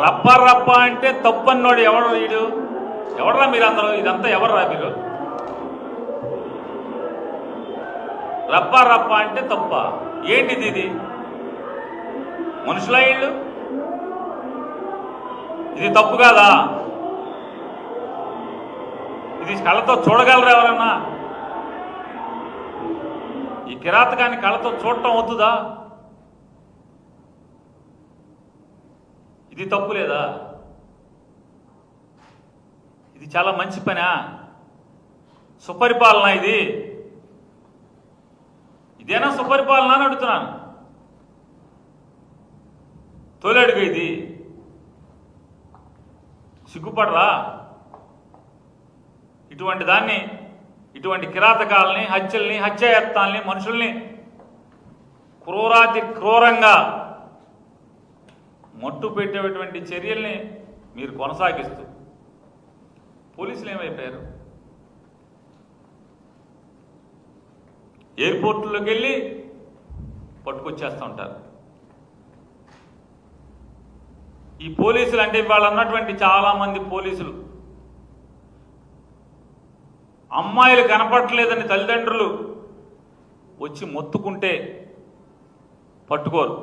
రప్ప రప్ప అంటే తప్పన్నోడు ఎవడు వీడు? ఎవడరా మీరందరూ? ఇదంతా ఎవర్రా మీరు? రప్ప రప్ప అంటే తప్ప ఏంటిది? ఇది మనుషుల ఇళ్ళు? ఇది తప్పు కాదా? ఇది కళ్ళతో చూడగలరా ఎవరన్నా? ఈ కిరాతకాన్ని కళ్ళతో చూడటం అవుతుందా? ఇది తప్పు లేదా? ఇది చాలా మంచి పనా? సుపరిపాలన ఇది? ఇదేనా సుపరిపాలన అని అడుగుతున్నాను. తొలి అడుగు ఇది. సిగ్గుపడరా? ఇటువంటి దాన్ని, ఇటువంటి కిరాతకాలని, హత్యల్ని, హత్యాయత్నాల్ని, మనుషుల్ని క్రూరాతి క్రూరంగా మట్టు పెట్టేటువంటి చర్యల్ని మీరు కొనసాగిస్తూ పోలీసులు ఏమైపోయారు? ఎయిర్పోర్టులోకి వెళ్ళి పట్టుకొచ్చేస్తూ ఉంటారు. ఈ పోలీసులు అంటే ఇవాళ ఉన్నటువంటి చాలామంది పోలీసులు అమ్మాయిలు కనపడలేదని తల్లిదండ్రులు వచ్చి మొత్తుకుంటే పట్టుకోరు.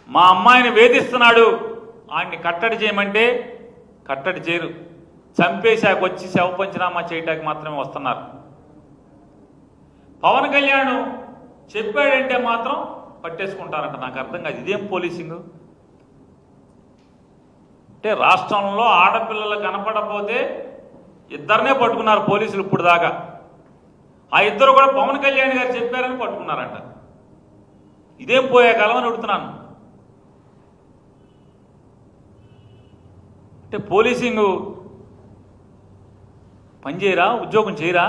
మా అమ్మాయిని వేధిస్తున్నాడు, ఆయన్ని కట్టడి చేయమంటే కట్టడి చేయరు. చంపేశాక వచ్చి శవ పంచనామా చేయడానికి మాత్రమే వస్తున్నారు. పవన్ కళ్యాణ్ చెప్పాడంటే మాత్రం పట్టేసుకుంటారంట. నాకు అర్థం కాదు, ఇదేం పోలీసింగ్? అంటే రాష్ట్రంలో ఆడపిల్లలు కనపడకపోతే ఇద్దరినే పట్టుకున్నారు పోలీసులు ఇప్పుడు దాకా. ఆ ఇద్దరు కూడా పవన్ కళ్యాణ్ గారు చెప్పారని పట్టుకున్నారంట. ఇదేం పోయే కాలం అని అడుగుతున్నాను. అంటే పోలీసింగ్ పనిచేయరా? ఉద్యోగం చేయరా?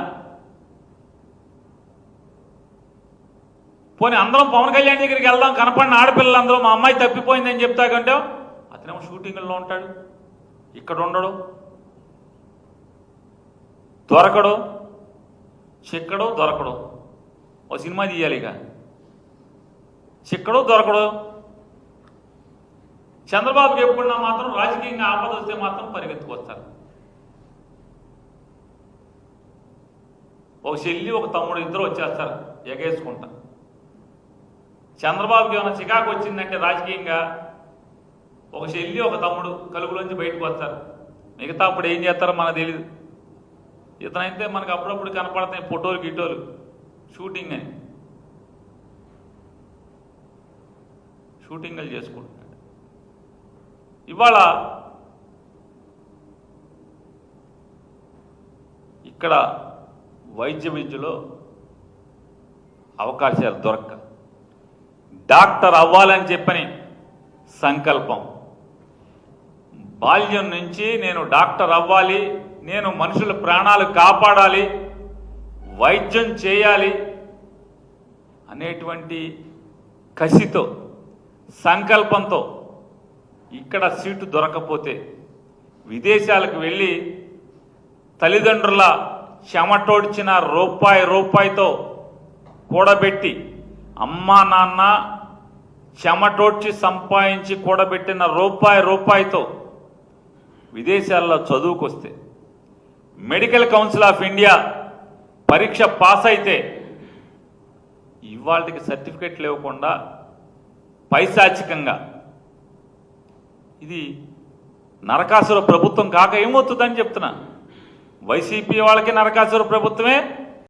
పోనీ అందరం పవన్ కళ్యాణ్ దగ్గరికి వెళ్దాం, కనపడిన ఆడపిల్లలందరూ మా అమ్మాయి తప్పిపోయిందని చెప్తాకంటే అతనేమో షూటింగ్లో ఉంటాడు, ఇక్కడ ఉండడు, దొరకడు, చిక్కడు, దొరకడు. ఓ సినిమా తీయాలి ఇక. చిక్కడు, దొరకడు. చంద్రబాబుకి ఎప్పుడున్నా మాత్రం రాజకీయంగా ఆపద వస్తే మాత్రం పరిగెత్తుకొస్తారు. ఒక చెల్లి, ఒక తమ్ముడు ఇద్దరు వచ్చేస్తారు ఎగేసుకుంటా. చంద్రబాబుకి ఏమైనా చికాకు వచ్చిందంటే రాజకీయంగా ఒక చెల్లి, ఒక తమ్ముడు కలుపులోంచి బయటకు వస్తారు. మిగతా అప్పుడు ఏం చేస్తారో మనకు తెలియదు. ఇతనైతే మనకు అప్పుడప్పుడు కనపడతాయి ఫోటోలు గిటోలు, షూటింగ్ అని. షూటింగ్లు చేసుకుంటున్నాడు. ఇవాళ ఇక్కడ వైద్య విద్యలో అవకాశాలు దొరక్క డాక్టర్ అవ్వాలని చెప్పని సంకల్పం. బాల్యం నుంచి నేను డాక్టర్ అవ్వాలి, నేను మనుషుల ప్రాణాలు కాపాడాలి, వైద్యం చేయాలి అనేటువంటి కసితో, సంకల్పంతో ఇక్కడ సీటు దొరకపోతే విదేశాలకు వెళ్ళి తల్లిదండ్రుల చెమటోడ్చిన రూపాయితో కూడబెట్టి, అమ్మా నాన్న చెమటోడ్చి సంపాదించి కూడబెట్టిన రూపాయితో విదేశాల్లో చదువుకొస్తే, మెడికల్ కౌన్సిల్ ఆఫ్ ఇండియా పరీక్ష పాస్ అయితే ఇవాళకి సర్టిఫికెట్లు ఇవ్వకుండా పైశాచికంగా, ఇది నరకాసుర ప్రభుత్వం కాక ఏమవుతుందని చెప్తున్నా. వైసీపీ వాళ్ళకి నరకాసుర ప్రభుత్వమే,